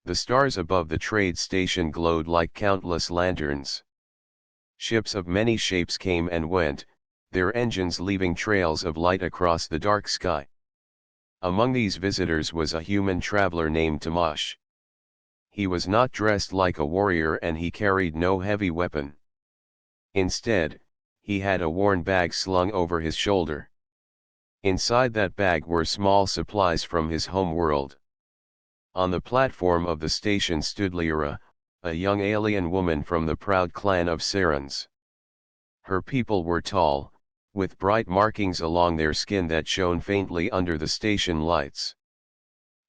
The stars above the trade station glowed like countless lanterns. Ships of many shapes came and went, their engines leaving trails of light across the dark sky. Among these visitors was a human traveler named Tamash. He was not dressed like a warrior and he carried no heavy weapon. Instead, he had a worn bag slung over his shoulder. Inside that bag were small supplies from his home world. On the platform of the station stood Lyra, a young alien woman from the proud clan of Sarans. Her people were tall, with bright markings along their skin that shone faintly under the station lights.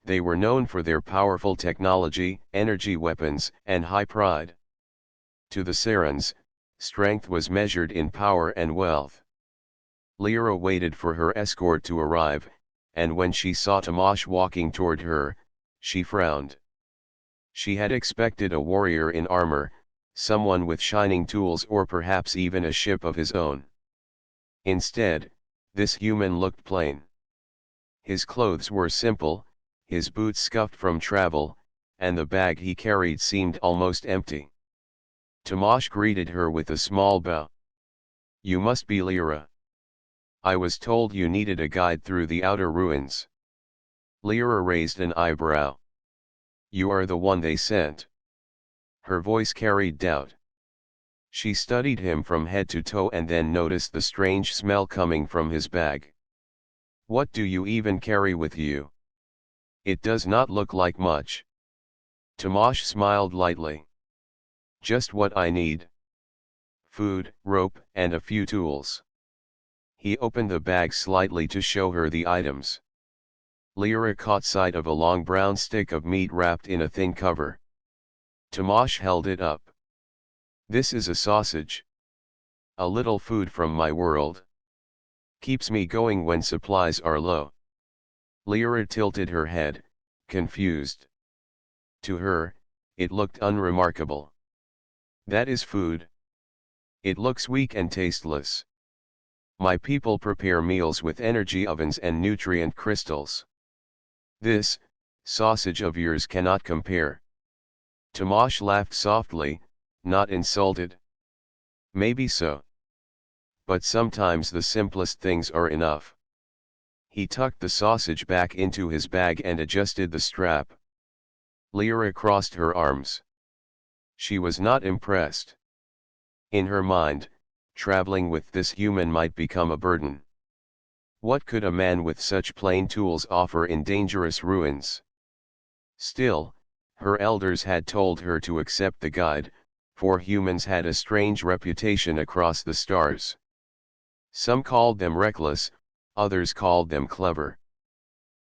They were known for their powerful technology, energy weapons, and high pride. To the Sarans, strength was measured in power and wealth. Lyra waited for her escort to arrive, and when she saw Tamash walking toward her, she frowned. She had expected a warrior in armor, someone with shining tools or perhaps even a ship of his own. Instead, this human looked plain. His clothes were simple, his boots scuffed from travel, and the bag he carried seemed almost empty. Tamash greeted her with a small bow. "You must be Lyra. I was told you needed a guide through the outer ruins." Lyra raised an eyebrow. "You are the one they sent." Her voice carried doubt. She studied him from head to toe and then noticed the strange smell coming from his bag. "What do you even carry with you? It does not look like much." Tamash smiled lightly. "Just what I need. Food, rope, and a few tools." He opened the bag slightly to show her the items. Lyra caught sight of a long brown stick of meat wrapped in a thin cover. Tamash held it up. "This is a sausage. A little food from my world. Keeps me going when supplies are low." Lyra tilted her head, confused. To her, it looked unremarkable. "That is food. It looks weak and tasteless. My people prepare meals with energy ovens and nutrient crystals. This sausage of yours cannot compare." Tamash laughed softly, not insulted. "Maybe so. But sometimes the simplest things are enough." He tucked the sausage back into his bag and adjusted the strap. Lyra crossed her arms. She was not impressed. In her mind, traveling with this human might become a burden. What could a man with such plain tools offer in dangerous ruins? Still, her elders had told her to accept the guide, for humans had a strange reputation across the stars. Some called them reckless, others called them clever.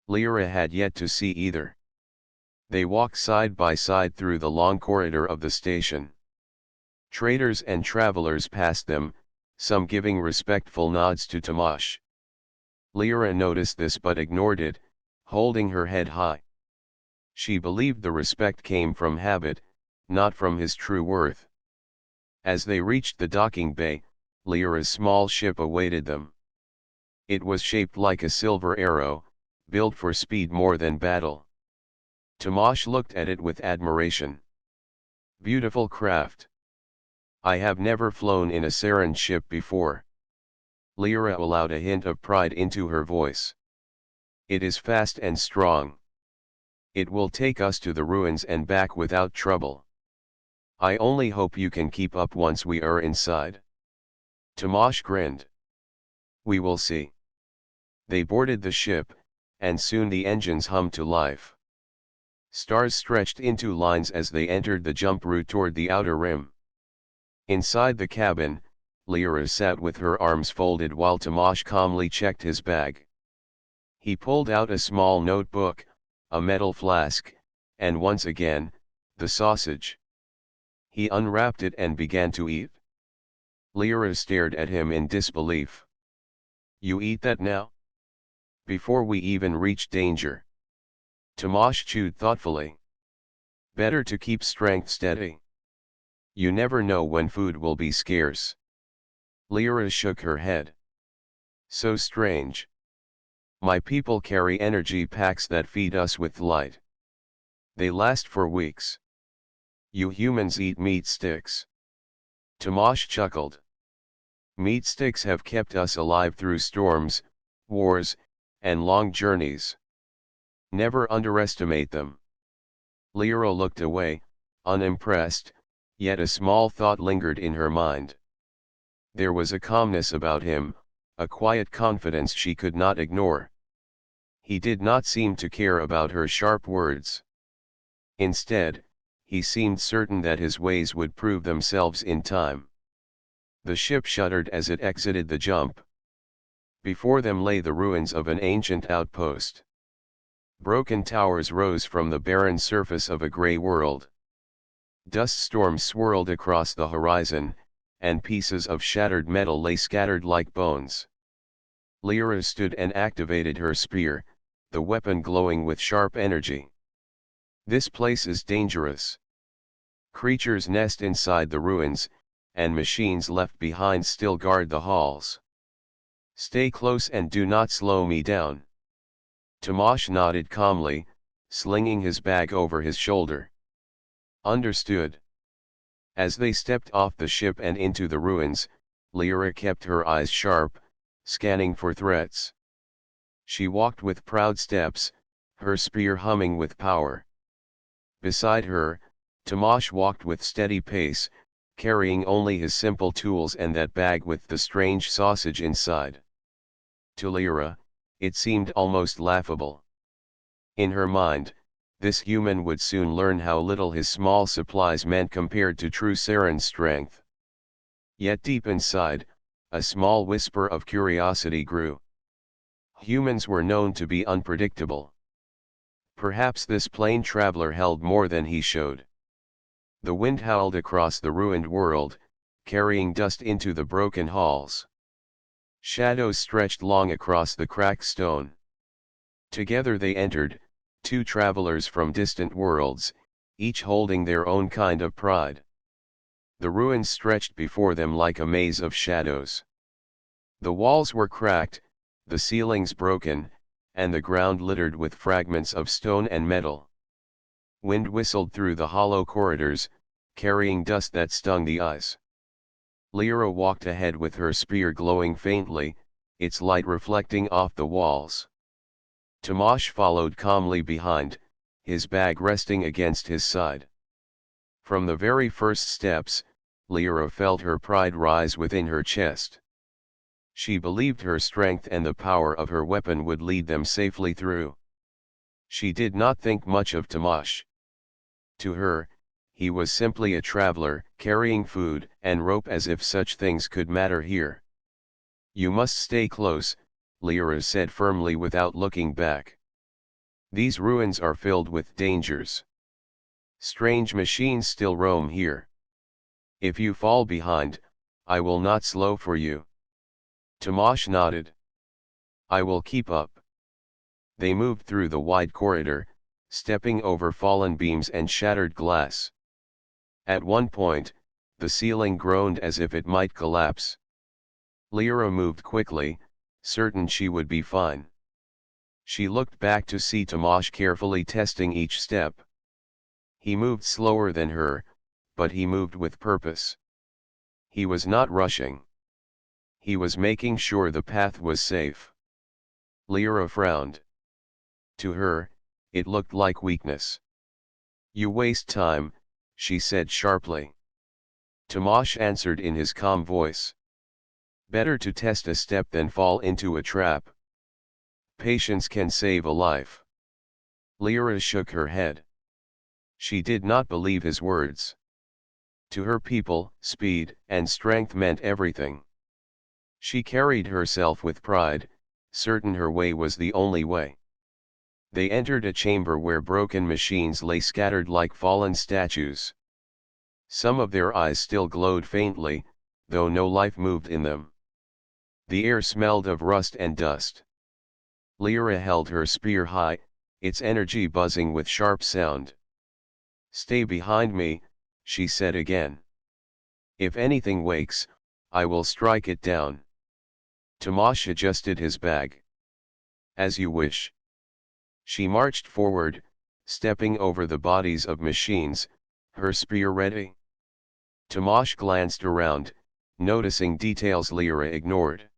Lyra had yet to see either. They walked side by side through the long corridor of the station. Traders and travelers passed them, some giving respectful nods to Tamash. Lyra noticed this but ignored it, holding her head high. She believed the respect came from habit, not from his true worth. As they reached the docking bay, Lyra's small ship awaited them. It was shaped like a silver arrow, built for speed more than battle. Tamash looked at it with admiration. "Beautiful craft. I have never flown in a Saran ship before." Lyra allowed a hint of pride into her voice. "It is fast and strong. It will take us to the ruins and back without trouble. I only hope you can keep up once we are inside." Tamash grinned. "We will see." They boarded the ship, and soon the engines hummed to life. Stars stretched into lines as they entered the jump route toward the outer rim. Inside the cabin, Lyra sat with her arms folded while Tamash calmly checked his bag. He pulled out a small notebook, a metal flask, and once again, the sausage. He unwrapped it and began to eat. Lyra stared at him in disbelief. "You eat that now? Before we even reach danger?" Tamash chewed thoughtfully. "Better to keep strength steady. You never know when food will be scarce." Lyra shook her head. "So strange. My people carry energy packs that feed us with light. They last for weeks. You humans eat meat sticks. Tomash chuckled. Meat sticks have kept us alive through storms, wars, and long journeys. Never underestimate them. Lyra looked away, unimpressed, yet a small thought lingered in her mind. There was a calmness about him, a quiet confidence she could not ignore. He did not seem to care about her sharp words. Instead, he seemed certain that his ways would prove themselves in time. The ship shuddered as it exited the jump. Before them lay the ruins of an ancient outpost. Broken towers rose from the barren surface of a gray world. Dust storms swirled across the horizon, and pieces of shattered metal lay scattered like bones. Lyra stood and activated her spear, the weapon glowing with sharp energy. This place is dangerous. Creatures nest inside the ruins, and machines left behind still guard the halls. Stay close and do not slow me down. Tomash nodded calmly, slinging his bag over his shoulder. Understood. As they stepped off the ship and into the ruins, Lyra kept her eyes sharp, scanning for threats. She walked with proud steps, her spear humming with power. Beside her, Tomash walked with steady pace, carrying only his simple tools and that bag with the strange sausage inside. To Lyra, it seemed almost laughable. In her mind, this human would soon learn how little his small supplies meant compared to true Saren's strength. Yet deep inside, a small whisper of curiosity grew. Humans were known to be unpredictable. Perhaps this plain traveler held more than he showed. The wind howled across the ruined world, carrying dust into the broken halls. Shadows stretched long across the cracked stone. Together they entered, two travelers from distant worlds, each holding their own kind of pride. The ruins stretched before them like a maze of shadows. The walls were cracked, the ceilings broken, and the ground littered with fragments of stone and metal. Wind whistled through the hollow corridors, carrying dust that stung the eyes. Lyra walked ahead with her spear glowing faintly, its light reflecting off the walls. Tomash followed calmly behind, his bag resting against his side. From the very first steps, Lyra felt her pride rise within her chest. She believed her strength and the power of her weapon would lead them safely through. She did not think much of Tomash. To her, he was simply a traveler, carrying food and rope as if such things could matter here. You must stay close, Lyra said firmly without looking back. These ruins are filled with dangers. Strange machines still roam here. If you fall behind, I will not slow for you. Tomash nodded. I will keep up. They moved through the wide corridor, stepping over fallen beams and shattered glass. At one point, the ceiling groaned as if it might collapse. Lyra moved quickly, certain she would be fine. She looked back to see Tomash carefully testing each step. He moved slower than her, but he moved with purpose. He was not rushing. He was making sure the path was safe. Lyra frowned. To her, it looked like weakness. You waste time, she said sharply. Tomash answered in his calm voice. Better to test a step than fall into a trap. Patience can save a life. Lyra shook her head. She did not believe his words. To her people, speed and strength meant everything. She carried herself with pride, certain her way was the only way. They entered a chamber where broken machines lay scattered like fallen statues. Some of their eyes still glowed faintly, though no life moved in them. The air smelled of rust and dust. Lyra held her spear high, its energy buzzing with sharp sound. Stay behind me, she said again. If anything wakes, I will strike it down. Tomash adjusted his bag. As you wish. She marched forward, stepping over the bodies of machines, her spear ready. Tomasz glanced around, noticing details Lyra ignored.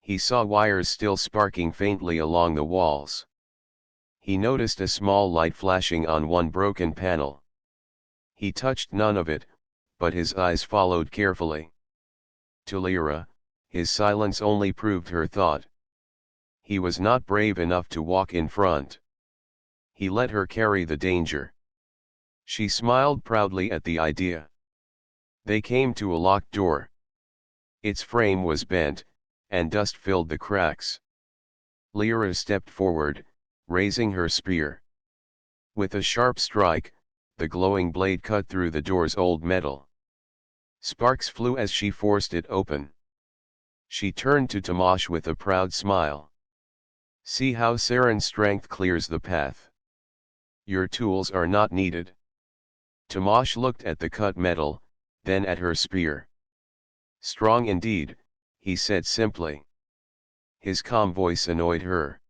He saw wires still sparking faintly along the walls. He noticed a small light flashing on one broken panel. He touched none of it, but his eyes followed carefully. To Lyra, his silence only proved her thought. He was not brave enough to walk in front. He let her carry the danger. She smiled proudly at the idea. They came to a locked door. Its frame was bent, and dust filled the cracks. Lyra stepped forward, raising her spear. With a sharp strike, the glowing blade cut through the door's old metal. Sparks flew as she forced it open. She turned to Tomasz with a proud smile. "See how Saren's strength clears the path. Your tools are not needed." Tomasz looked at the cut metal, then at her spear. "Strong indeed," he said simply. His calm voice annoyed her.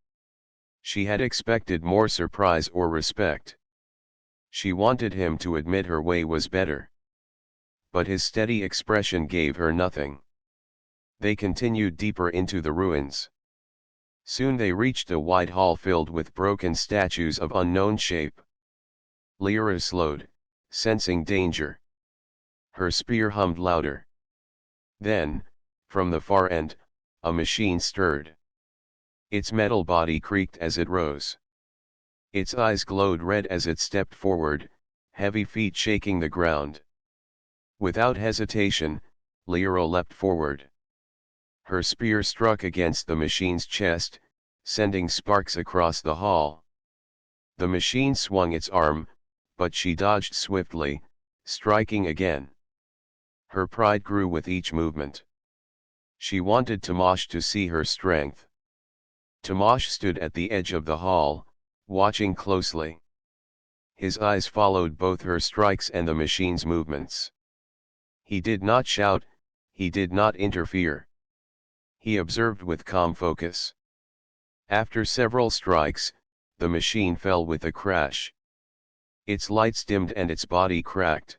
She had expected more surprise or respect. She wanted him to admit her way was better. But his steady expression gave her nothing. They continued deeper into the ruins. Soon they reached a wide hall filled with broken statues of unknown shape. Lyra slowed, sensing danger. Her spear hummed louder. Then, from the far end, a machine stirred. Its metal body creaked as it rose. Its eyes glowed red as it stepped forward, heavy feet shaking the ground. Without hesitation, Lyra leapt forward. Her spear struck against the machine's chest, sending sparks across the hall. The machine swung its arm, but she dodged swiftly, striking again. Her pride grew with each movement. She wanted Tomasz to see her strength. Tomasz stood at the edge of the hall, watching closely. His eyes followed both her strikes and the machine's movements. He did not shout, he did not interfere. He observed with calm focus. After several strikes, the machine fell with a crash. Its lights dimmed and its body cracked.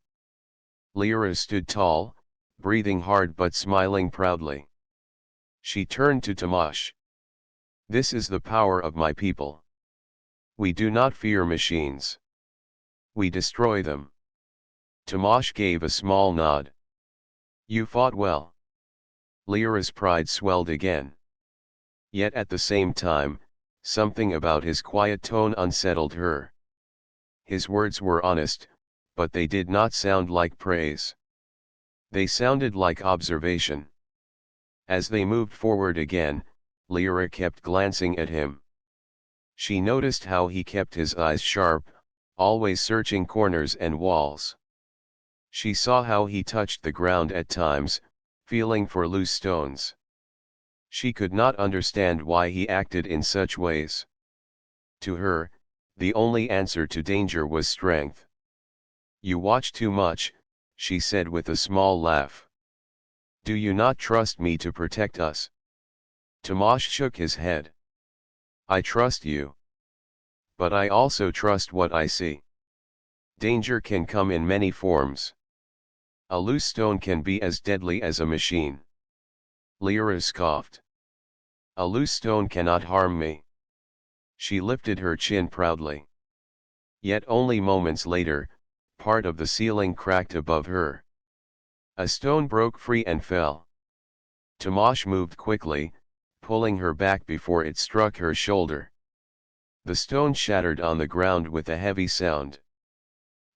Lyra stood tall, breathing hard but smiling proudly. She turned to Tomasz. "This is the power of my people. We do not fear machines. We destroy them." Tomasz gave a small nod. "You fought well." Lyra's pride swelled again. Yet at the same time, something about his quiet tone unsettled her. His words were honest, but they did not sound like praise. They sounded like observation. As they moved forward again, Lyra kept glancing at him. She noticed how he kept his eyes sharp, always searching corners and walls. She saw how he touched the ground at times, feeling for loose stones. She could not understand why he acted in such ways. To her, the only answer to danger was strength. "You watch too much," she said with a small laugh. "Do you not trust me to protect us?" Tomasz shook his head. "I trust you. But I also trust what I see. Danger can come in many forms. A loose stone can be as deadly as a machine." Lyra scoffed. "A loose stone cannot harm me." She lifted her chin proudly. Yet only moments later, part of the ceiling cracked above her. A stone broke free and fell. Tomasz moved quickly, pulling her back before it struck her shoulder. The stone shattered on the ground with a heavy sound.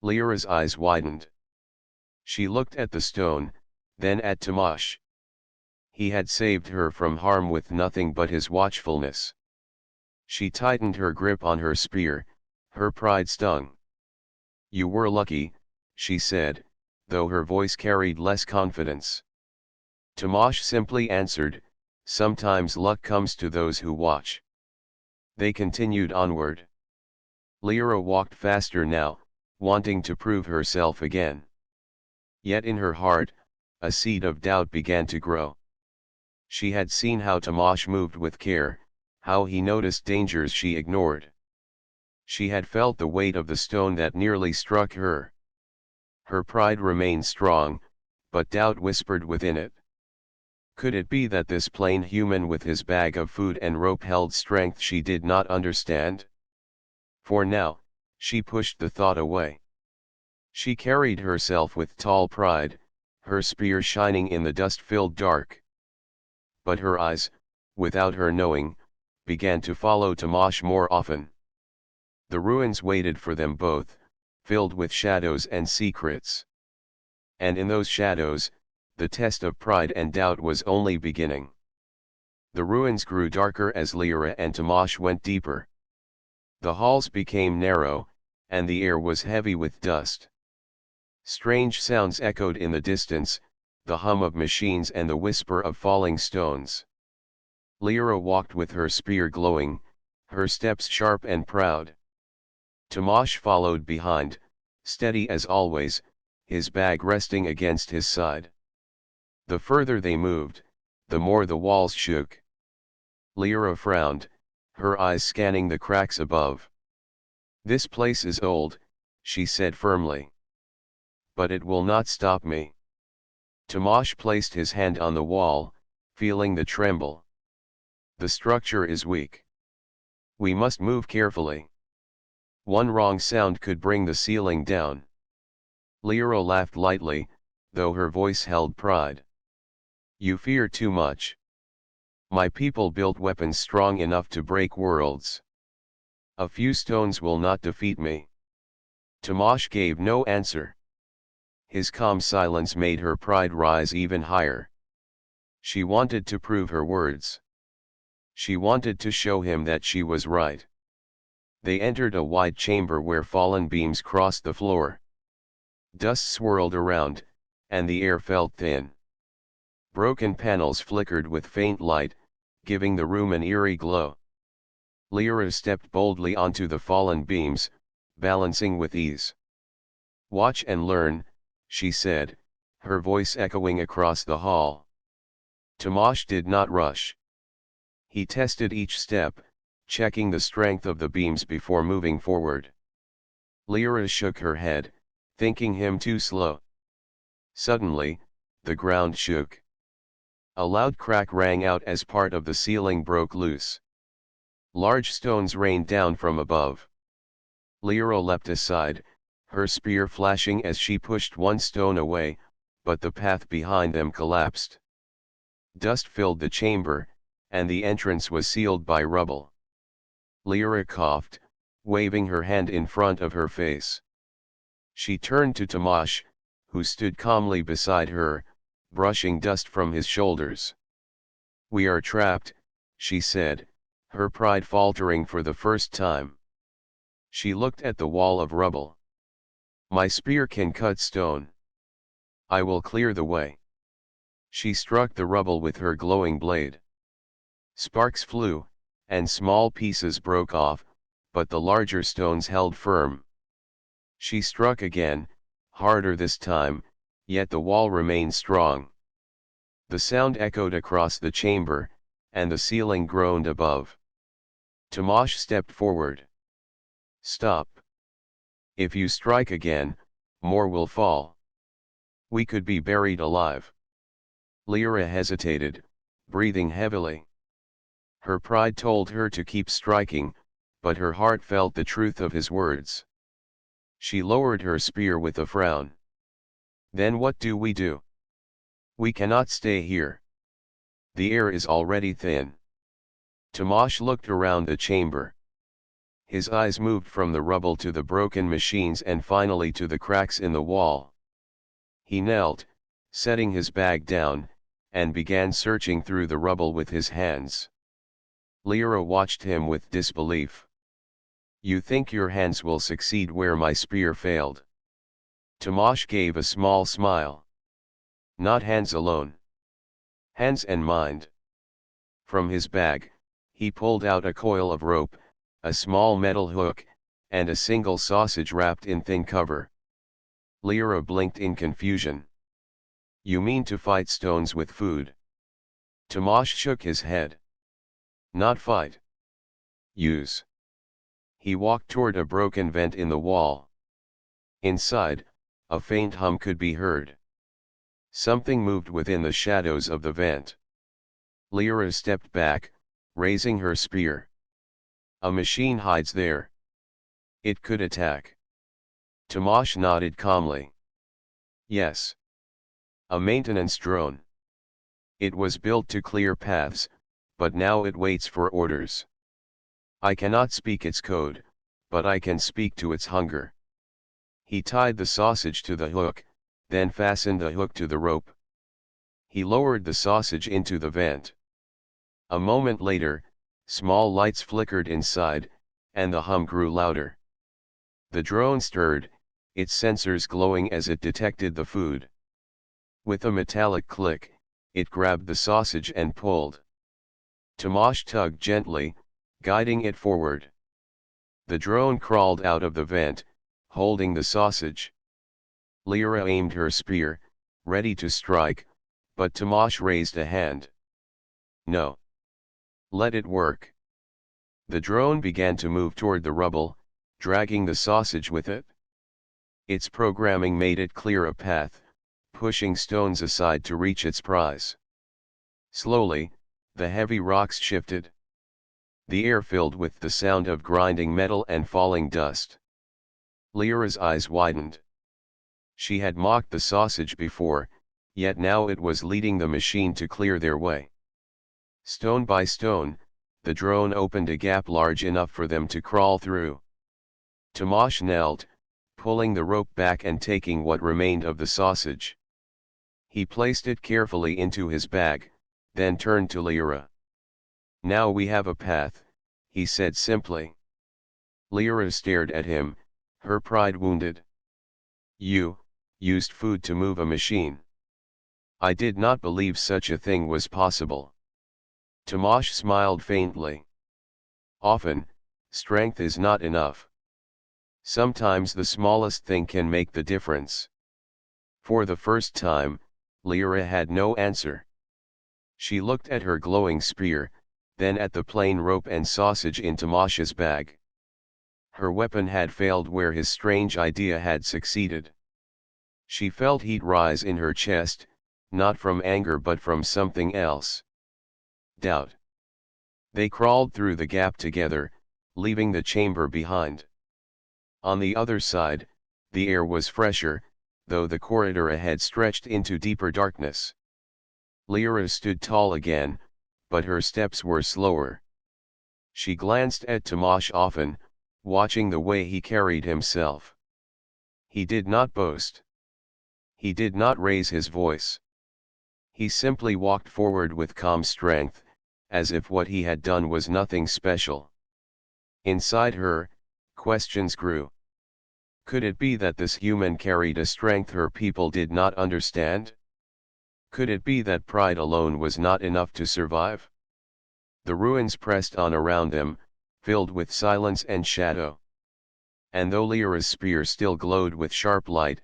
Lyra's eyes widened. She looked at the stone, then at Tomasz. He had saved her from harm with nothing but his watchfulness. She tightened her grip on her spear, her pride stung. "You were lucky," she said, though her voice carried less confidence. Tomasz simply answered, "Sometimes luck comes to those who watch." They continued onward. Lyra walked faster now, wanting to prove herself again. Yet in her heart, a seed of doubt began to grow. She had seen how Tomasz moved with care, how he noticed dangers she ignored. She had felt the weight of the stone that nearly struck her. Her pride remained strong, but doubt whispered within it. Could it be that this plain human with his bag of food and rope held strength she did not understand? For now, she pushed the thought away. She carried herself with tall pride, her spear shining in the dust-filled dark. But her eyes, without her knowing, began to follow Tamash more often. The ruins waited for them both, filled with shadows and secrets. And in those shadows, the test of pride and doubt was only beginning. The ruins grew darker as Lyra and Tamash went deeper. The halls became narrow, and the air was heavy with dust. Strange sounds echoed in the distance, the hum of machines and the whisper of falling stones. Lyra walked with her spear glowing, her steps sharp and proud. Tamash followed behind, steady as always, his bag resting against his side. The further they moved, the more the walls shook. Lyra frowned, her eyes scanning the cracks above. "This place is old," she said firmly. "But it will not stop me." Tamash placed his hand on the wall, feeling the tremble. "The structure is weak. We must move carefully. One wrong sound could bring the ceiling down." Lyra laughed lightly, though her voice held pride. "You fear too much. My people built weapons strong enough to break worlds. A few stones will not defeat me." Tamash gave no answer. His calm silence made her pride rise even higher. She wanted to prove her words. She wanted to show him that she was right. They entered a wide chamber where fallen beams crossed the floor. Dust swirled around, and the air felt thin. Broken panels flickered with faint light, giving the room an eerie glow. Lyra stepped boldly onto the fallen beams, balancing with ease. "Watch and learn," she said, her voice echoing across the hall. Tamash did not rush. He tested each step, checking the strength of the beams before moving forward. Lyra shook her head, thinking him too slow. Suddenly, the ground shook. A loud crack rang out as part of the ceiling broke loose. Large stones rained down from above. Lyra leapt aside, her spear flashing as she pushed one stone away, but the path behind them collapsed. Dust filled the chamber, and the entrance was sealed by rubble. Lyra coughed, waving her hand in front of her face. She turned to Tamash, who stood calmly beside her, brushing dust from his shoulders. "We are trapped," she said, her pride faltering for the first time. She looked at the wall of rubble. "My spear can cut stone. I will clear the way." She struck the rubble with her glowing blade. Sparks flew, and small pieces broke off, but the larger stones held firm. She struck again, harder this time, yet the wall remained strong. The sound echoed across the chamber, and the ceiling groaned above. Tamash stepped forward. "Stop. If you strike again, more will fall. We could be buried alive." Lyra hesitated, breathing heavily. Her pride told her to keep striking, but her heart felt the truth of his words. She lowered her spear with a frown. "Then what do we do? We cannot stay here. The air is already thin." Tamash looked around the chamber. His eyes moved from the rubble to the broken machines and finally to the cracks in the wall. He knelt, setting his bag down, and began searching through the rubble with his hands. Lyra watched him with disbelief. "You think your hands will succeed where my spear failed?" Tamash gave a small smile. "Not hands alone. Hands and mind." From his bag, he pulled out a coil of rope, a small metal hook, and a single sausage wrapped in thin cover. Lyra blinked in confusion. "You mean to fight stones with food?" Tamash shook his head. "Not fight. Use." He walked toward a broken vent in the wall. Inside, a faint hum could be heard. Something moved within the shadows of the vent. Lyra stepped back, raising her spear. A machine hides there. It could attack. Tomasz nodded calmly. Yes. A maintenance drone. It was built to clear paths, but now it waits for orders. I cannot speak its code, but I can speak to its hunger. He tied the sausage to the hook, then fastened the hook to the rope. He lowered the sausage into the vent. A moment later, small lights flickered inside, and the hum grew louder. The drone stirred, its sensors glowing as it detected the food. With a metallic click, it grabbed the sausage and pulled. Tomasz tugged gently, guiding it forward. The drone crawled out of the vent, holding the sausage. Lyra aimed her spear, ready to strike, but Tomasz raised a hand. No. Let it work. The drone began to move toward the rubble, dragging the sausage with it. Its programming made it clear a path, pushing stones aside to reach its prize. Slowly, the heavy rocks shifted. The air filled with the sound of grinding metal and falling dust. Lyra's eyes widened. She had mocked the sausage before, yet now it was leading the machine to clear their way. Stone by stone, the drone opened a gap large enough for them to crawl through. Tomasz knelt, pulling the rope back and taking what remained of the sausage. He placed it carefully into his bag, then turned to Lyra. Now we have a path, he said simply. Lyra stared at him, her pride wounded. You used food to move a machine. I did not believe such a thing was possible. Tomasz smiled faintly. Often, strength is not enough. Sometimes the smallest thing can make the difference. For the first time, Lyra had no answer. She looked at her glowing spear, then at the plain rope and sausage in Tomasz's bag. Her weapon had failed where his strange idea had succeeded. She felt heat rise in her chest, not from anger but from something else. Doubt. They crawled through the gap together, leaving the chamber behind. On the other side, the air was fresher, though the corridor ahead stretched into deeper darkness. Lyra stood tall again, but her steps were slower. She glanced at Tomasz often, watching the way he carried himself. He did not boast. He did not raise his voice. He simply walked forward with calm strength, as if what he had done was nothing special. Inside her, questions grew. Could it be that this human carried a strength her people did not understand? Could it be that pride alone was not enough to survive? The ruins pressed on around them, filled with silence and shadow. And though Lyra's spear still glowed with sharp light,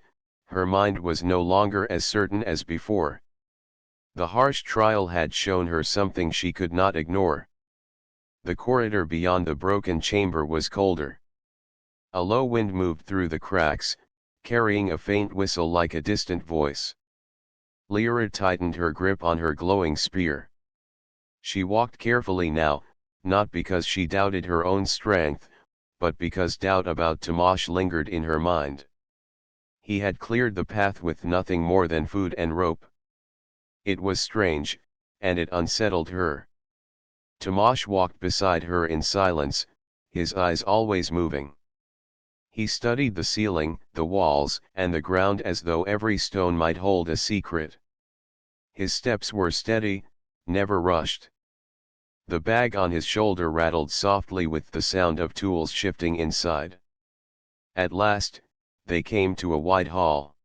her mind was no longer as certain as before. The harsh trial had shown her something she could not ignore. The corridor beyond the broken chamber was colder. A low wind moved through the cracks, carrying a faint whistle like a distant voice. Lyra tightened her grip on her glowing spear. She walked carefully now, not because she doubted her own strength, but because doubt about Tomasz lingered in her mind. He had cleared the path with nothing more than food and rope. It was strange, and it unsettled her. Tomasz walked beside her in silence, his eyes always moving. He studied the ceiling, the walls, and the ground as though every stone might hold a secret. His steps were steady, never rushed. The bag on his shoulder rattled softly with the sound of tools shifting inside. At last, they came to a wide hall.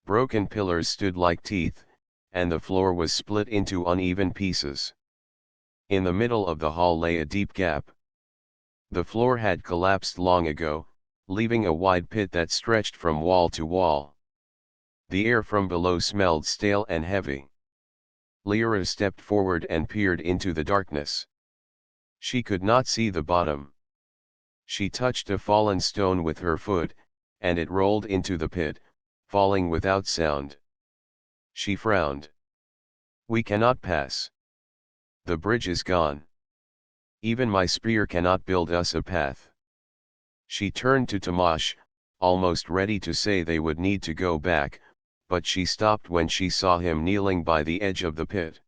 Broken pillars stood like teeth, and the floor was split into uneven pieces. In the middle of the hall lay a deep gap. The floor had collapsed long ago, leaving a wide pit that stretched from wall to wall. The air from below smelled stale and heavy. Lyra stepped forward and peered into the darkness. She could not see the bottom. She touched a fallen stone with her foot, and it rolled into the pit, falling without sound. She frowned. We cannot pass. The bridge is gone. Even my spear cannot build us a path. She turned to Tomasz, almost ready to say they would need to go back, but she stopped when she saw him kneeling by the edge of the pit.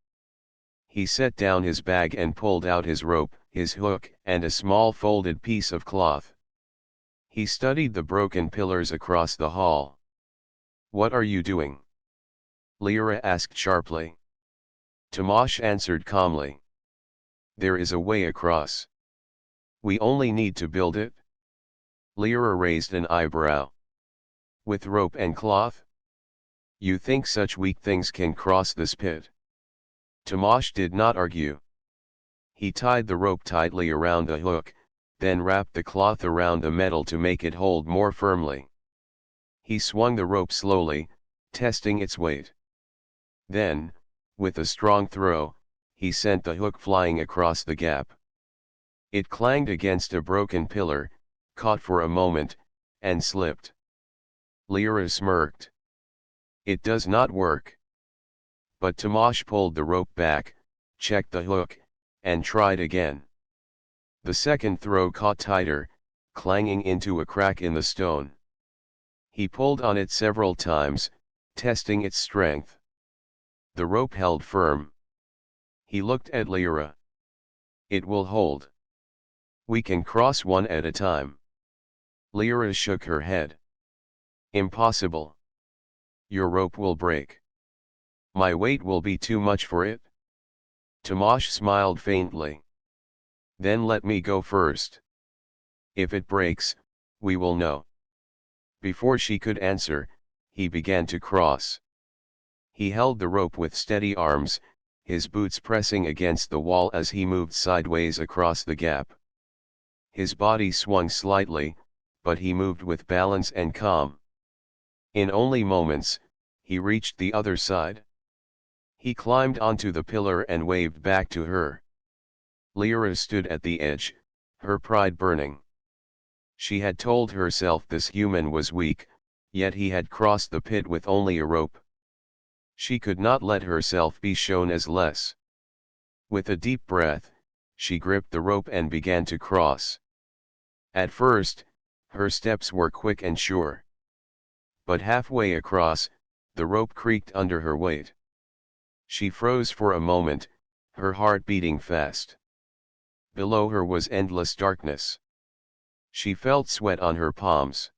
He set down his bag and pulled out his rope, his hook, and a small folded piece of cloth. He studied the broken pillars across the hall. What are you doing? Lyra asked sharply. Tomasz answered calmly. There is a way across. We only need to build it. Lyra raised an eyebrow. With rope and cloth? You think such weak things can cross this pit? Tomasz did not argue. He tied the rope tightly around a hook, then wrapped the cloth around the metal to make it hold more firmly. He swung the rope slowly, testing its weight. Then, with a strong throw, he sent the hook flying across the gap. It clanged against a broken pillar, caught for a moment, and slipped. Lyra smirked. It does not work. But Tomasz pulled the rope back, checked the hook, and tried again. The second throw caught tighter, clanging into a crack in the stone. He pulled on it several times, testing its strength. The rope held firm. He looked at Lyra. It will hold. We can cross one at a time. Lyra shook her head. Impossible. Your rope will break. My weight will be too much for it. Tomasz smiled faintly. Then let me go first. If it breaks, we will know. Before she could answer, he began to cross. He held the rope with steady arms, his boots pressing against the wall as he moved sideways across the gap. His body swung slightly, but he moved with balance and calm. In only moments, he reached the other side. He climbed onto the pillar and waved back to her. Lyra stood at the edge, her pride burning. She had told herself this human was weak, yet he had crossed the pit with only a rope. She could not let herself be shown as less. With a deep breath, she gripped the rope and began to cross. At first, her steps were quick and sure. But halfway across, the rope creaked under her weight. She froze for a moment, her heart beating fast. Below her was endless darkness. She felt sweat on her palms.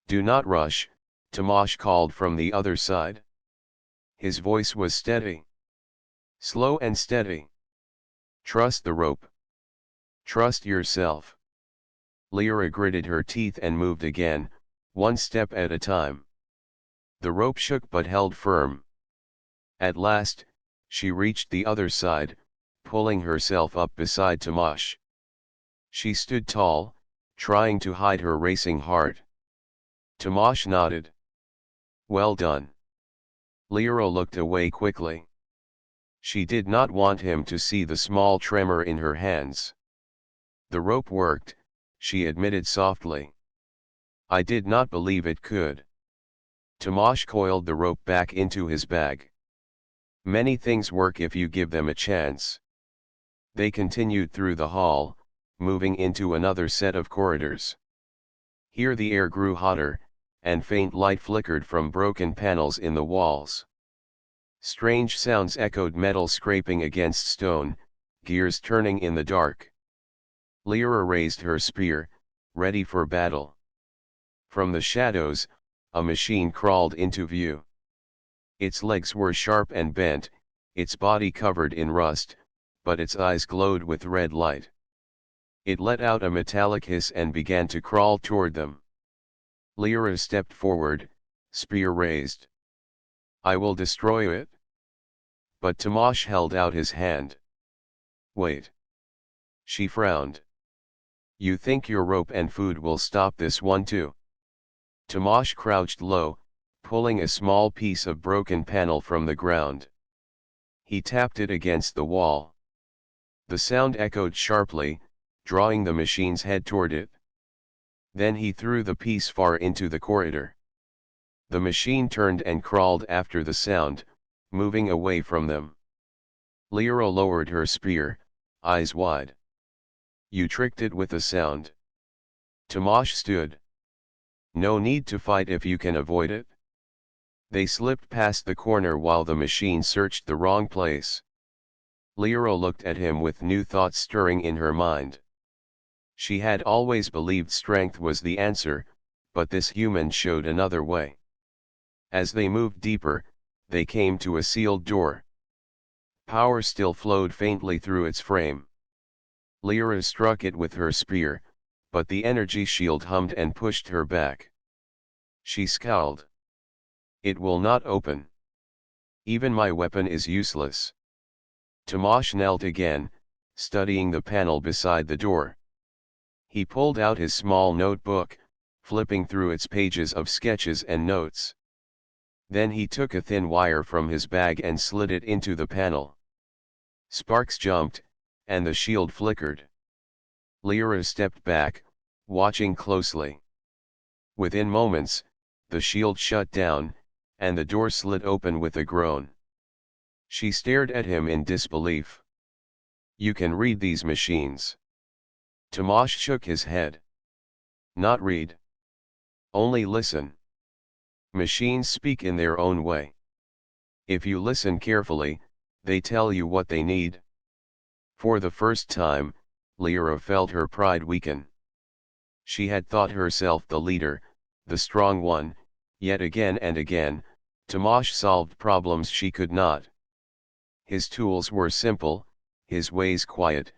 Do not rush, Tomasz called from the other side. His voice was steady. Slow and steady. Trust the rope. Trust yourself. Lyra gritted her teeth and moved again, one step at a time. The rope shook but held firm. At last, she reached the other side, pulling herself up beside Tomasz. She stood tall, trying to hide her racing heart. Tomasz nodded. Well done. Lyra looked away quickly. She did not want him to see the small tremor in her hands. The rope worked, she admitted softly. I did not believe it could. Tomasz coiled the rope back into his bag. Many things work if you give them a chance. They continued through the hall, moving into another set of corridors. Here the air grew hotter, and faint light flickered from broken panels in the walls. Strange sounds echoed, metal scraping against stone, gears turning in the dark. Lyra raised her spear, ready for battle. From the shadows, a machine crawled into view. Its legs were sharp and bent, its body covered in rust, but its eyes glowed with red light. It let out a metallic hiss and began to crawl toward them. Lyra stepped forward, spear raised. I will destroy it. But Tomasz held out his hand. Wait. She frowned. You think your rope and food will stop this one too? Tomasz crouched low, pulling a small piece of broken panel from the ground. He tapped it against the wall. The sound echoed sharply, drawing the machine's head toward it. Then he threw the piece far into the corridor. The machine turned and crawled after the sound, moving away from them. Lyra lowered her spear, eyes wide. "You tricked it with the sound." Tomash stood. "No need to fight if you can avoid it." They slipped past the corner while the machine searched the wrong place. Lyra looked at him with new thoughts stirring in her mind. She had always believed strength was the answer, but this human showed another way. As they moved deeper, they came to a sealed door. Power still flowed faintly through its frame. Lyra struck it with her spear, but the energy shield hummed and pushed her back. She scowled. "It will not open. Even my weapon is useless." Tomash knelt again, studying the panel beside the door. He pulled out his small notebook, flipping through its pages of sketches and notes. Then he took a thin wire from his bag and slid it into the panel. Sparks jumped, and the shield flickered. Lyra stepped back, watching closely. Within moments, the shield shut down, and the door slid open with a groan. She stared at him in disbelief. "You can read these machines?" Tomash shook his head. "Not read. Only listen. Machines speak in their own way. If you listen carefully, they tell you what they need." For the first time, Lyra felt her pride weaken. She had thought herself the leader, the strong one, yet again and again, Tomash solved problems she could not. His tools were simple, his ways quiet,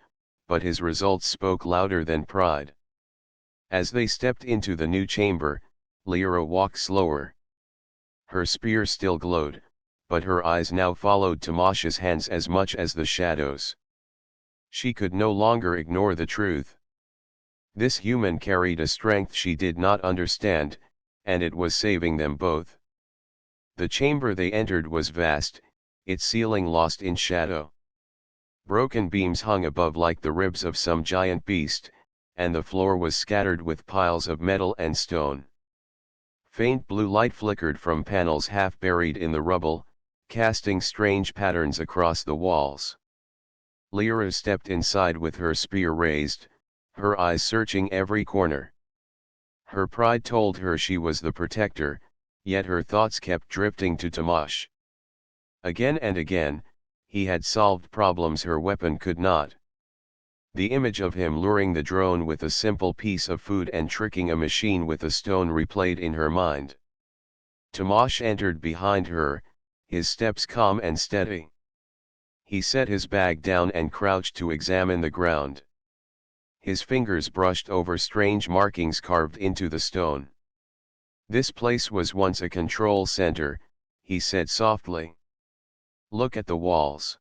but his results spoke louder than pride. As they stepped into the new chamber, Lyra walked slower. Her spear still glowed, but her eyes now followed Tomash's hands as much as the shadows. She could no longer ignore the truth. This human carried a strength she did not understand, and it was saving them both. The chamber they entered was vast, its ceiling lost in shadow. Broken beams hung above like the ribs of some giant beast, and the floor was scattered with piles of metal and stone. Faint blue light flickered from panels half buried in the rubble, casting strange patterns across the walls. Lyra stepped inside with her spear raised, her eyes searching every corner. Her pride told her she was the protector, yet her thoughts kept drifting to Tomash. Again and again, he had solved problems her weapon could not. The image of him luring the drone with a simple piece of food and tricking a machine with a stone replayed in her mind. Tomash entered behind her, his steps calm and steady. He set his bag down and crouched to examine the ground. His fingers brushed over strange markings carved into the stone. "This place was once a control center," he said softly. "Look at the walls.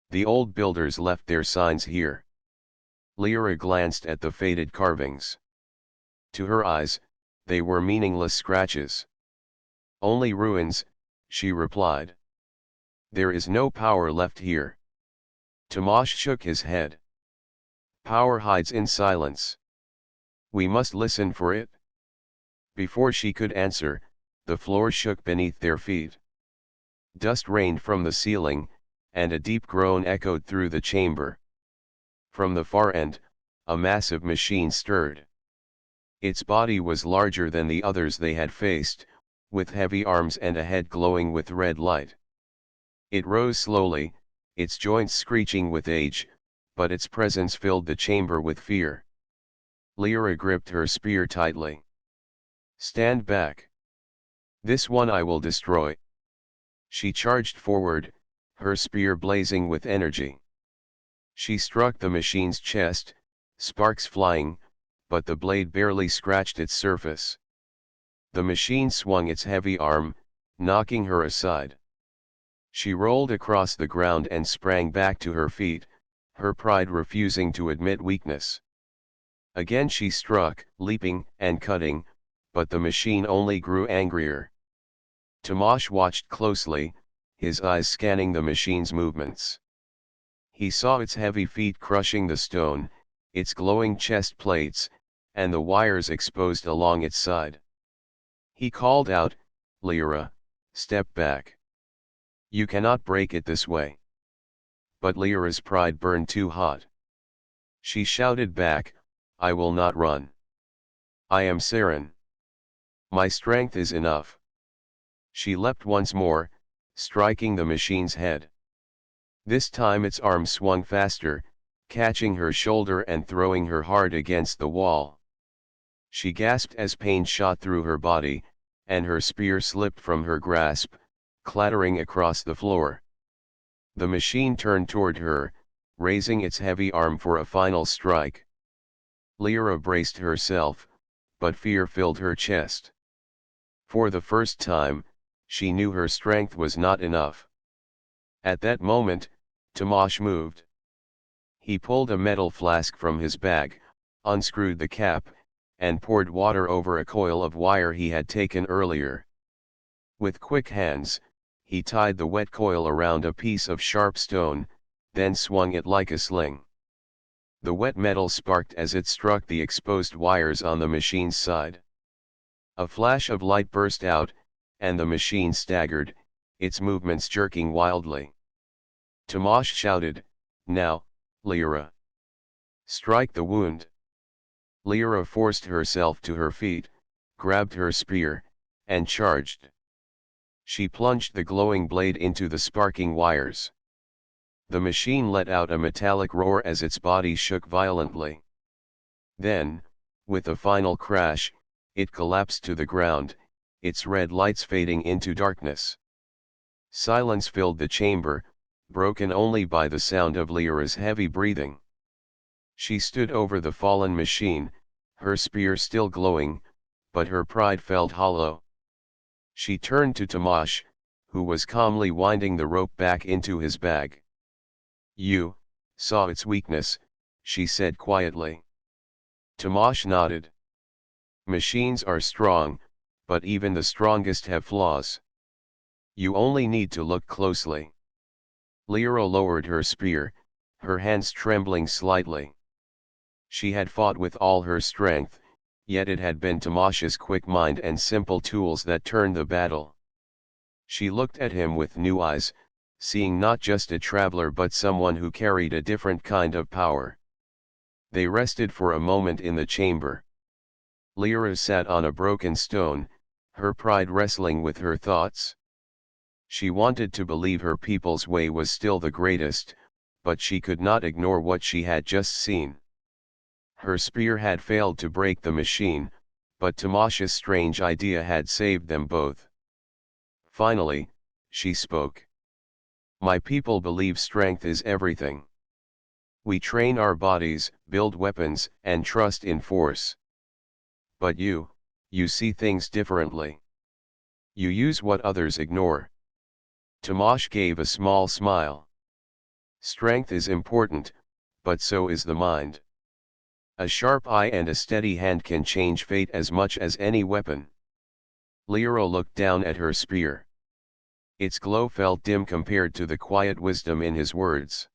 The old builders left their signs here." Lyra glanced at the faded carvings. To her eyes, they were meaningless scratches. "Only ruins," she replied. "There is no power left here." Tomash shook his head. "Power hides in silence. We must listen for it." Before she could answer, the floor shook beneath their feet. Dust rained from the ceiling, and a deep groan echoed through the chamber. From the far end, a massive machine stirred. Its body was larger than the others they had faced, with heavy arms and a head glowing with red light. It rose slowly, its joints screeching with age, but its presence filled the chamber with fear. Lyra gripped her spear tightly. "Stand back. This one I will destroy." She charged forward, her spear blazing with energy. She struck the machine's chest, sparks flying, but the blade barely scratched its surface. The machine swung its heavy arm, knocking her aside. She rolled across the ground and sprang back to her feet, her pride refusing to admit weakness. Again she struck, leaping and cutting, but the machine only grew angrier. Tomash watched closely, his eyes scanning the machine's movements. He saw its heavy feet crushing the stone, its glowing chest plates, and the wires exposed along its side. He called out, "Lyra, step back. You cannot break it this way." But Lyra's pride burned too hot. She shouted back, "I will not run. I am Siren. My strength is enough." She leapt once more, striking the machine's head. This time its arm swung faster, catching her shoulder and throwing her hard against the wall. She gasped as pain shot through her body, and her spear slipped from her grasp, clattering across the floor. The machine turned toward her, raising its heavy arm for a final strike. Lyra braced herself, but fear filled her chest. For the first time, she knew her strength was not enough. At that moment, Tomasz moved. He pulled a metal flask from his bag, unscrewed the cap, and poured water over a coil of wire he had taken earlier. With quick hands, he tied the wet coil around a piece of sharp stone, then swung it like a sling. The wet metal sparked as it struck the exposed wires on the machine's side. A flash of light burst out, and the machine staggered, its movements jerking wildly. Tomasz shouted, "Now, Lyra. Strike the wound." Lyra forced herself to her feet, grabbed her spear, and charged. She plunged the glowing blade into the sparking wires. The machine let out a metallic roar as its body shook violently. Then, with a final crash, it collapsed to the ground, its red lights fading into darkness. Silence filled the chamber, broken only by the sound of Lyra's heavy breathing. She stood over the fallen machine, her spear still glowing, but her pride felt hollow. She turned to Tomasz, who was calmly winding the rope back into his bag. "You saw its weakness," she said quietly. Tomasz nodded. "Machines are strong, but even the strongest have flaws. You only need to look closely." Lyra lowered her spear, her hands trembling slightly. She had fought with all her strength, yet it had been Tomasz's quick mind and simple tools that turned the battle. She looked at him with new eyes, seeing not just a traveler but someone who carried a different kind of power. They rested for a moment in the chamber. Lyra sat on a broken stone, her pride wrestling with her thoughts. She wanted to believe her people's way was still the greatest, but she could not ignore what she had just seen. Her spear had failed to break the machine, but Tomasz's strange idea had saved them both. Finally, she spoke. "My people believe strength is everything. We train our bodies, build weapons, and trust in force. But you see things differently. You use what others ignore." Tomasz gave a small smile. "Strength is important, but so is the mind. A sharp eye and a steady hand can change fate as much as any weapon." Lyra looked down at her spear. Its glow felt dim compared to the quiet wisdom in his words.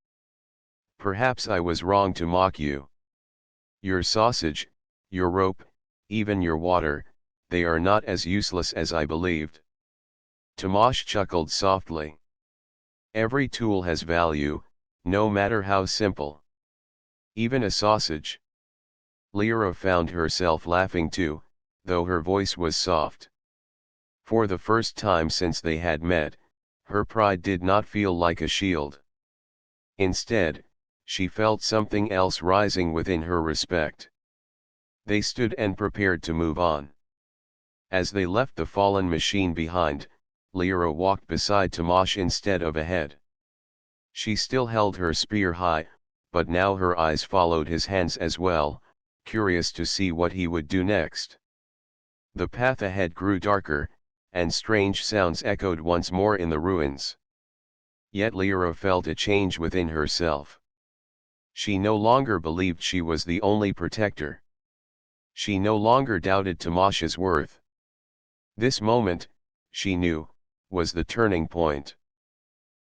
"Perhaps I was wrong to mock you. Your sausage, your rope, even your water, they are not as useless as I believed." Tomasz chuckled softly. "Every tool has value, no matter how simple. Even a sausage." Lyra found herself laughing too, though her voice was soft. For the first time since they had met, her pride did not feel like a shield. Instead, she felt something else rising within her respect. They stood and prepared to move on. As they left the fallen machine behind, Lyra walked beside Tomasz instead of ahead. She still held her spear high, but now her eyes followed his hands as well, curious to see what he would do next. The path ahead grew darker, and strange sounds echoed once more in the ruins. Yet Lyra felt a change within herself. She no longer believed she was the only protector. She no longer doubted Tomasz's worth. This moment, she knew, was the turning point.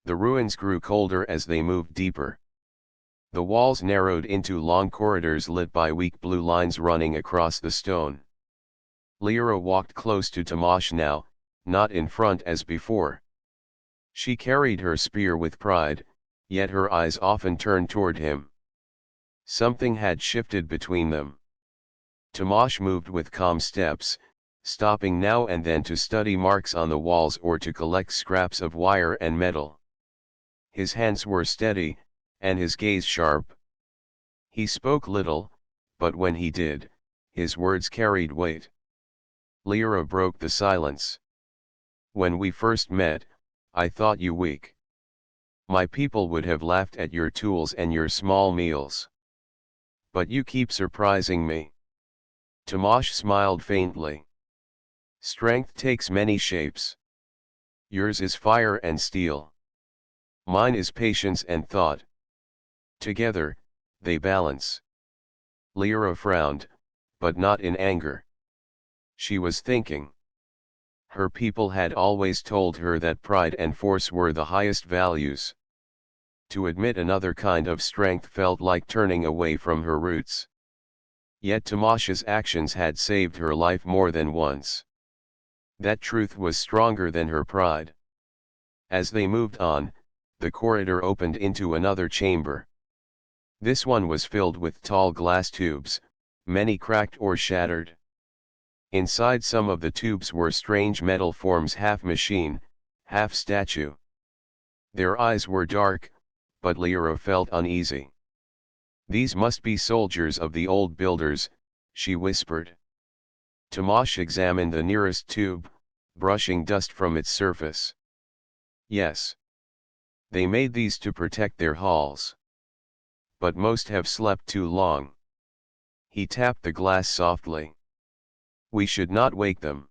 The ruins grew colder as they moved deeper. The walls narrowed into long corridors lit by weak blue lines running across the stone. Lyra walked close to Tomasz now, not in front as before. She carried her spear with pride, yet her eyes often turned toward him. Something had shifted between them. Tomasz moved with calm steps, stopping now and then to study marks on the walls or to collect scraps of wire and metal. His hands were steady, and his gaze sharp. He spoke little, but when he did, his words carried weight. Lyra broke the silence. When we first met, I thought you weak. My people would have laughed at your tools and your small meals. But you keep surprising me. Tomasz smiled faintly. Strength takes many shapes. Yours is fire and steel. Mine is patience and thought. Together, they balance. Lyra frowned, but not in anger. She was thinking. Her people had always told her that pride and force were the highest values. To admit another kind of strength felt like turning away from her roots. Yet Tomasz's actions had saved her life more than once. That truth was stronger than her pride. As they moved on, the corridor opened into another chamber. This one was filled with tall glass tubes, many cracked or shattered. Inside some of the tubes were strange metal forms, half machine, half statue. Their eyes were dark, but Lyra felt uneasy. These must be soldiers of the old builders, she whispered. Tomasz examined the nearest tube, brushing dust from its surface. Yes. They made these to protect their halls. But most have slept too long. He tapped the glass softly. We should not wake them.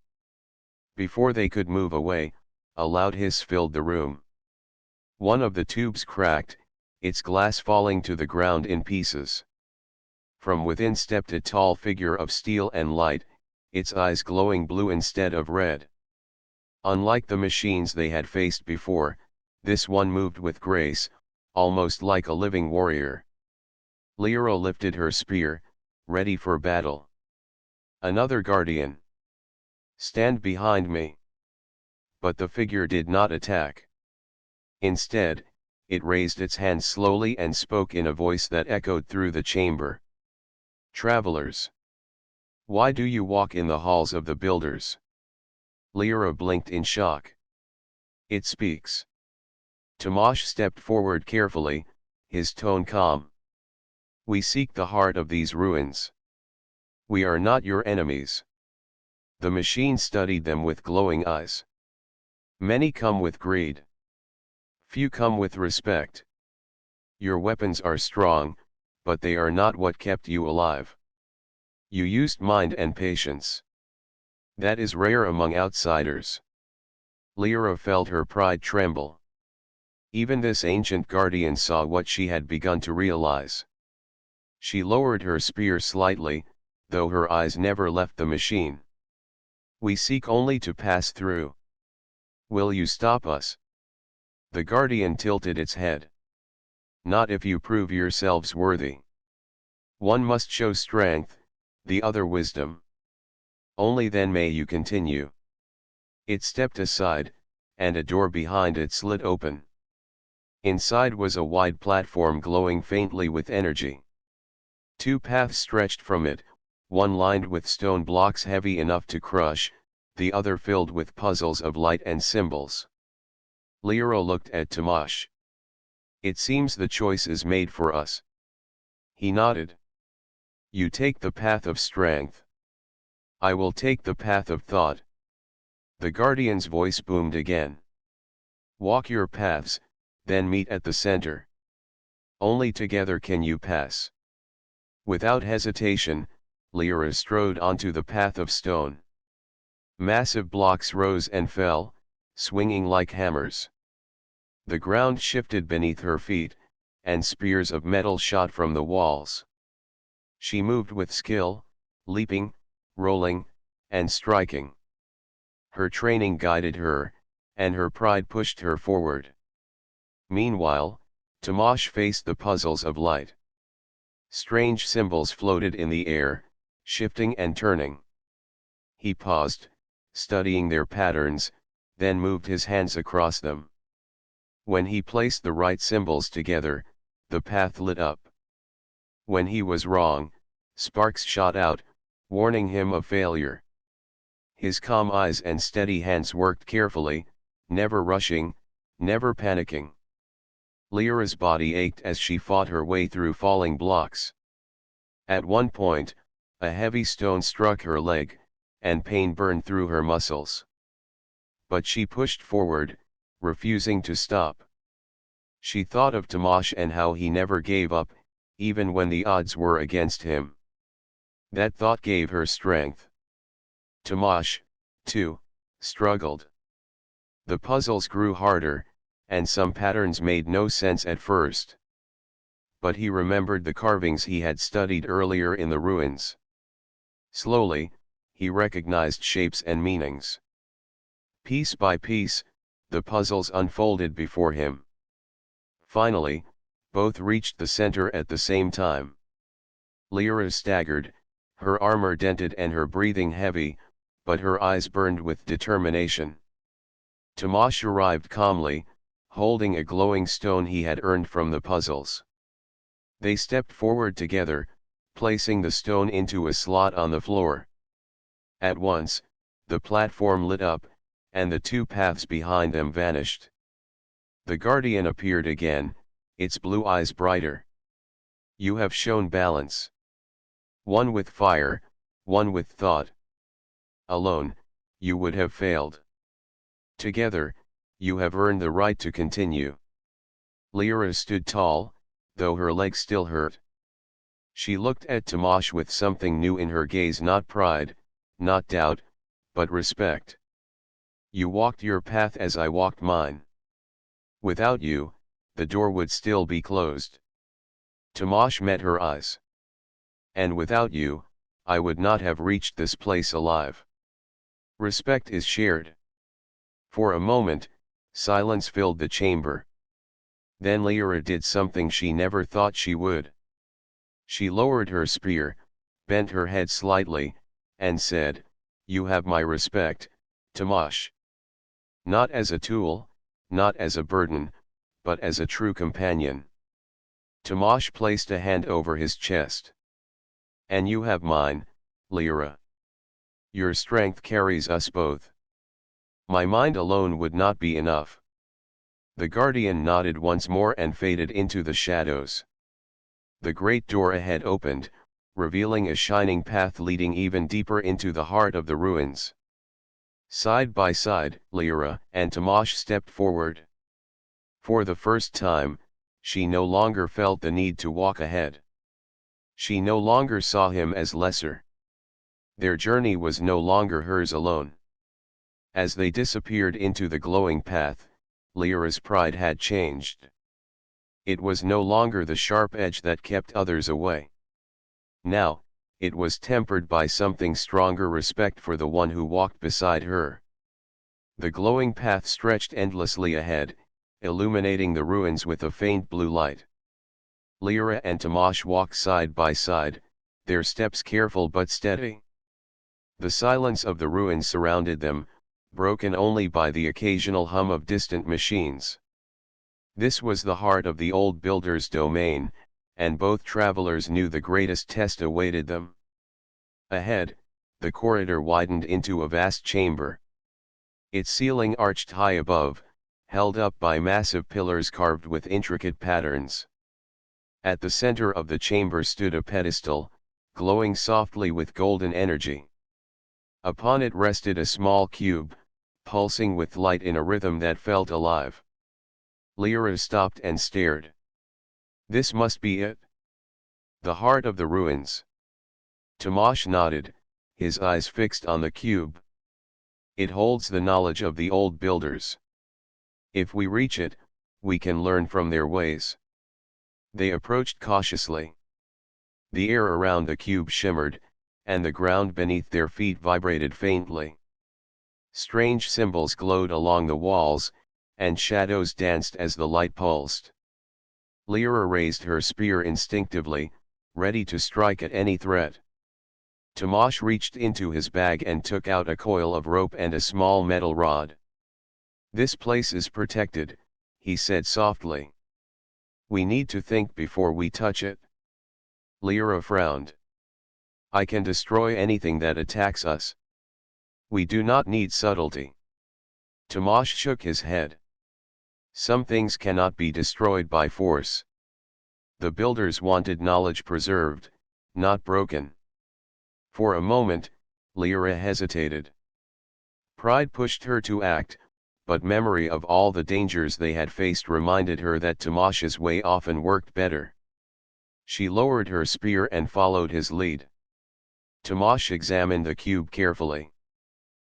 Before they could move away, a loud hiss filled the room. One of the tubes cracked, its glass falling to the ground in pieces. From within stepped a tall figure of steel and light, its eyes glowing blue instead of red. Unlike the machines they had faced before, this one moved with grace, almost like a living warrior. Lyra lifted her spear, ready for battle. Another guardian. Stand behind me. But the figure did not attack. Instead, it raised its hand slowly and spoke in a voice that echoed through the chamber. Travelers. Why do you walk in the halls of the builders? Lyra blinked in shock. It speaks. Tomasz stepped forward carefully, his tone calm. We seek the heart of these ruins. We are not your enemies. The machine studied them with glowing eyes. Many come with greed. Few come with respect. Your weapons are strong, but they are not what kept you alive. You used mind and patience. That is rare among outsiders. Lyra felt her pride tremble. Even this ancient guardian saw what she had begun to realize. She lowered her spear slightly, though her eyes never left the machine. We seek only to pass through. Will you stop us? The guardian tilted its head. Not if you prove yourselves worthy. One must show strength, the other wisdom. Only then may you continue. It stepped aside, and a door behind it slid open. Inside was a wide platform glowing faintly with energy. Two paths stretched from it, one lined with stone blocks heavy enough to crush, the other filled with puzzles of light and symbols. Lyra looked at Tomasz. It seems the choice is made for us. He nodded. You take the path of strength. I will take the path of thought. The guardian's voice boomed again. Walk your paths, then meet at the center. Only together can you pass. Without hesitation, Lyra strode onto the path of stone. Massive blocks rose and fell, swinging like hammers. The ground shifted beneath her feet, and spears of metal shot from the walls. She moved with skill, leaping, rolling, and striking. Her training guided her, and her pride pushed her forward. Meanwhile, Tomasz faced the puzzles of light. Strange symbols floated in the air, shifting and turning. He paused, studying their patterns, then moved his hands across them. When he placed the right symbols together, the path lit up. When he was wrong, sparks shot out, warning him of failure. His calm eyes and steady hands worked carefully, never rushing, never panicking. Lyra's body ached as she fought her way through falling blocks. At one point, a heavy stone struck her leg, and pain burned through her muscles. But she pushed forward, refusing to stop. She thought of Tomasz and how he never gave up, even when the odds were against him. That thought gave her strength. Tomasz, too, struggled. The puzzles grew harder, and some patterns made no sense at first. But he remembered the carvings he had studied earlier in the ruins. Slowly, he recognized shapes and meanings. Piece by piece, the puzzles unfolded before him. Finally, both reached the center at the same time. Lyra staggered, her armor dented and her breathing heavy, but her eyes burned with determination. Tomasz arrived calmly, holding a glowing stone he had earned from the puzzles. They stepped forward together, placing the stone into a slot on the floor. At once, the platform lit up, and the two paths behind them vanished. The guardian appeared again, its blue eyes brighter. "You have shown balance. One with fire, one with thought. Alone, you would have failed. Together, you have earned the right to continue." Lyra stood tall, though her legs still hurt. She looked at Tomasz with something new in her gaze, not pride, not doubt, but respect. "You walked your path as I walked mine. Without you, the door would still be closed." Tomasz met her eyes. "And without you, I would not have reached this place alive. Respect is shared." For a moment, silence filled the chamber. Then Lyra did something she never thought she would. She lowered her spear, bent her head slightly, and said, "You have my respect, Tomasz. Not as a tool, not as a burden, but as a true companion." Tomasz placed a hand over his chest. "And you have mine, Lyra. Your strength carries us both. My mind alone would not be enough." The guardian nodded once more and faded into the shadows. The great door ahead opened, revealing a shining path leading even deeper into the heart of the ruins. Side by side, Lyra and Tomasz stepped forward. For the first time, she no longer felt the need to walk ahead. She no longer saw him as lesser. Their journey was no longer hers alone. As they disappeared into the glowing path, Lyra's pride had changed. It was no longer the sharp edge that kept others away. Now, it was tempered by something stronger: respect for the one who walked beside her. The glowing path stretched endlessly ahead, illuminating the ruins with a faint blue light. Lyra and Tomasz walked side by side, their steps careful but steady. The silence of the ruins surrounded them, broken only by the occasional hum of distant machines. This was the heart of the old builder's domain, and both travelers knew the greatest test awaited them. Ahead, the corridor widened into a vast chamber. Its ceiling arched high above, held up by massive pillars carved with intricate patterns. At the center of the chamber stood a pedestal, glowing softly with golden energy. Upon it rested a small cube, pulsing with light in a rhythm that felt alive. Lyra stopped and stared. This must be it. The heart of the ruins. Tomasz nodded, his eyes fixed on the cube. It holds the knowledge of the old builders. If we reach it, we can learn from their ways. They approached cautiously. The air around the cube shimmered, and the ground beneath their feet vibrated faintly. Strange symbols glowed along the walls, and shadows danced as the light pulsed. Lyra raised her spear instinctively, ready to strike at any threat. Tomasz reached into his bag and took out a coil of rope and a small metal rod. "This place is protected," he said softly. "We need to think before we touch it." Lyra frowned. "I can destroy anything that attacks us. We do not need subtlety." Tomasz shook his head. "Some things cannot be destroyed by force. The builders wanted knowledge preserved, not broken." For a moment, Lyra hesitated. Pride pushed her to act, but memory of all the dangers they had faced reminded her that Tomasz's way often worked better. She lowered her spear and followed his lead. Tomasz examined the cube carefully.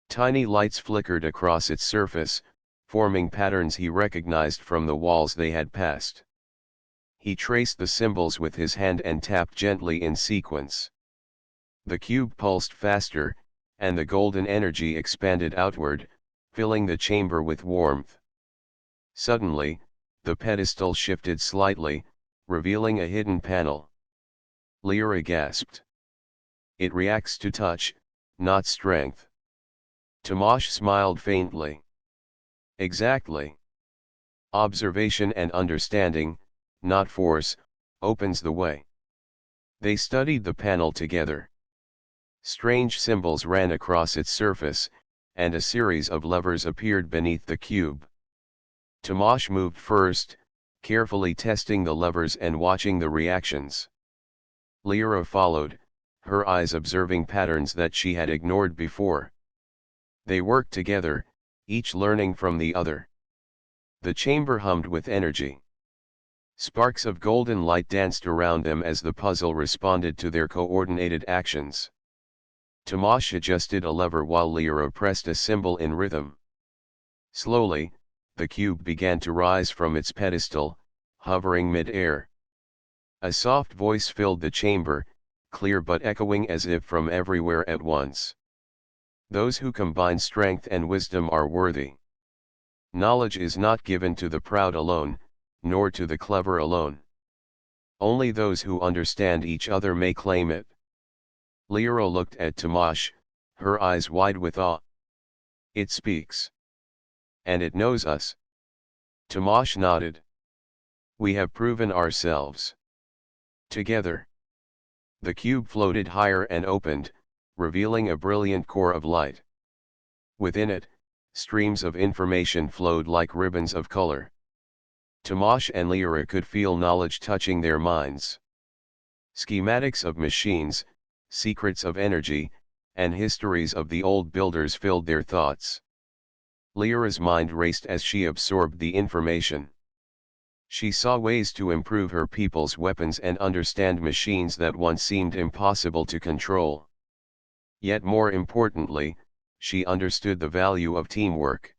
Tiny lights flickered across its surface, forming patterns he recognized from the walls they had passed. He traced the symbols with his hand and tapped gently in sequence. The cube pulsed faster, and the golden energy expanded outward, filling the chamber with warmth. Suddenly, the pedestal shifted slightly, revealing a hidden panel. Lyra gasped. "It reacts to touch, not strength." Tomasz smiled faintly. "Exactly. Observation and understanding, not force, opens the way." They studied the panel together. Strange symbols ran across its surface, and a series of levers appeared beneath the cube. Tomasz moved first, carefully testing the levers and watching the reactions. Lyra followed, her eyes observing patterns that she had ignored before. They worked together, each learning from the other. The chamber hummed with energy. Sparks of golden light danced around them as the puzzle responded to their coordinated actions. Tomasz adjusted a lever while Lyra pressed a symbol in rhythm. Slowly, the cube began to rise from its pedestal, hovering mid-air. A soft voice filled the chamber, clear but echoing as if from everywhere at once. "Those who combine strength and wisdom are worthy. Knowledge is not given to the proud alone, nor to the clever alone. Only those who understand each other may claim it." Lyra looked at Tomasz, her eyes wide with awe. "It speaks. And it knows us." Tomasz nodded. "We have proven ourselves. Together." The cube floated higher and opened, revealing a brilliant core of light. Within it, streams of information flowed like ribbons of color. Tomasz and Lyra could feel knowledge touching their minds. Schematics of machines, secrets of energy, and histories of the old builders filled their thoughts. Lyra's mind raced as she absorbed the information. She saw ways to improve her people's weapons and understand machines that once seemed impossible to control. Yet more importantly, she understood the value of teamwork.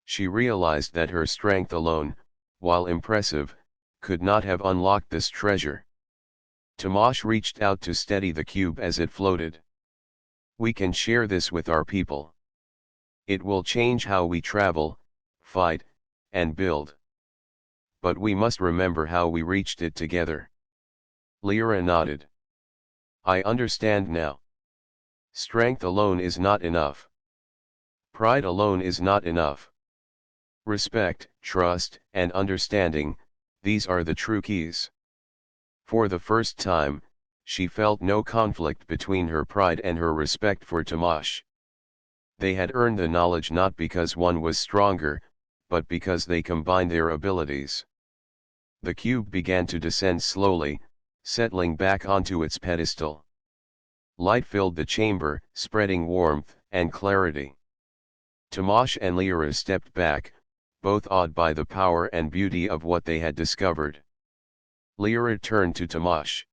She realized that her strength alone, while impressive, could not have unlocked this treasure. Tomasz reached out to steady the cube as it floated. "We can share this with our people. It will change how we travel, fight, and build. But we must remember how we reached it together." Lyra nodded. "I understand now. Strength alone is not enough. Pride alone is not enough. Respect, trust, and understanding, these are the true keys." For the first time, she felt no conflict between her pride and her respect for Tomasz. They had earned the knowledge not because one was stronger, but because they combined their abilities. The cube began to descend slowly, settling back onto its pedestal. Light filled the chamber, spreading warmth and clarity. Tomasz and Lyra stepped back, both awed by the power and beauty of what they had discovered. Lyra turned to Tomasz.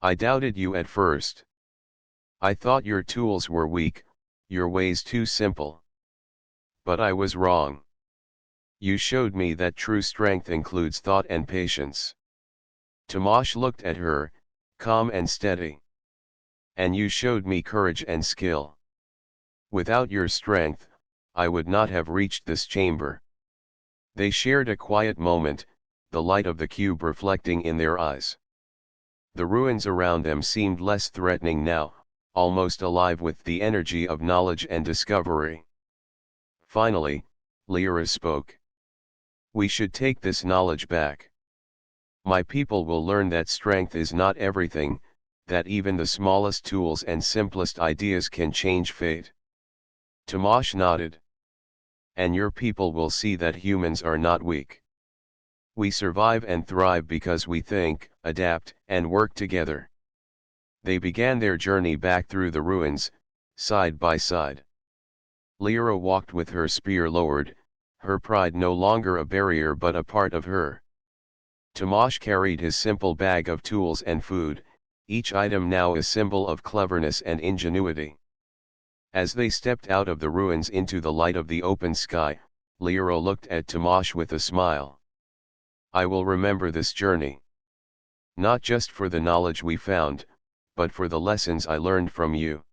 "I doubted you at first. I thought your tools were weak, your ways too simple. But I was wrong. You showed me that true strength includes thought and patience." Tomasz looked at her, calm and steady. "And you showed me courage and skill. Without your strength, I would not have reached this chamber." They shared a quiet moment, the light of the cube reflecting in their eyes. The ruins around them seemed less threatening now, almost alive with the energy of knowledge and discovery. Finally, Lyra spoke. We should take this knowledge back. My people will learn that strength is not everything, that even the smallest tools and simplest ideas can change fate. Tomash nodded. And your people will see that humans are not weak. We survive and thrive because we think, adapt, and work together. They began their journey back through the ruins, side by side. Lyra walked with her spear lowered, her pride no longer a barrier but a part of her. Tomash carried his simple bag of tools and food, each item now a symbol of cleverness and ingenuity. As they stepped out of the ruins into the light of the open sky, Lyra looked at Tomash with a smile. I will remember this journey. Not just for the knowledge we found, but for the lessons I learned from you.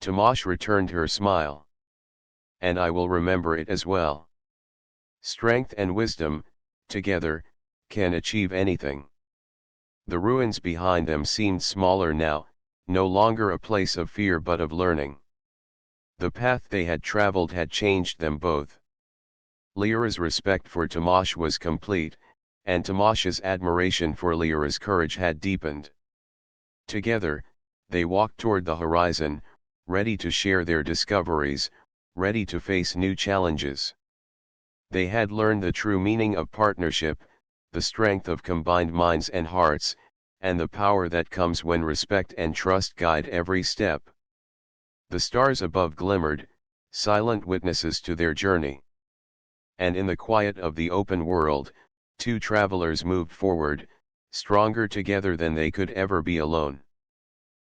Tomash returned her smile. And I will remember it as well. Strength and wisdom, together, can achieve anything. The ruins behind them seemed smaller now, no longer a place of fear but of learning. The path they had traveled had changed them both. Lyra's respect for Tomash was complete, and Tomash's admiration for Lyra's courage had deepened. Together, they walked toward the horizon, ready to share their discoveries, ready to face new challenges. They had learned the true meaning of partnership, the strength of combined minds and hearts, and the power that comes when respect and trust guide every step. The stars above glimmered, silent witnesses to their journey. And in the quiet of the open world, two travelers moved forward, stronger together than they could ever be alone.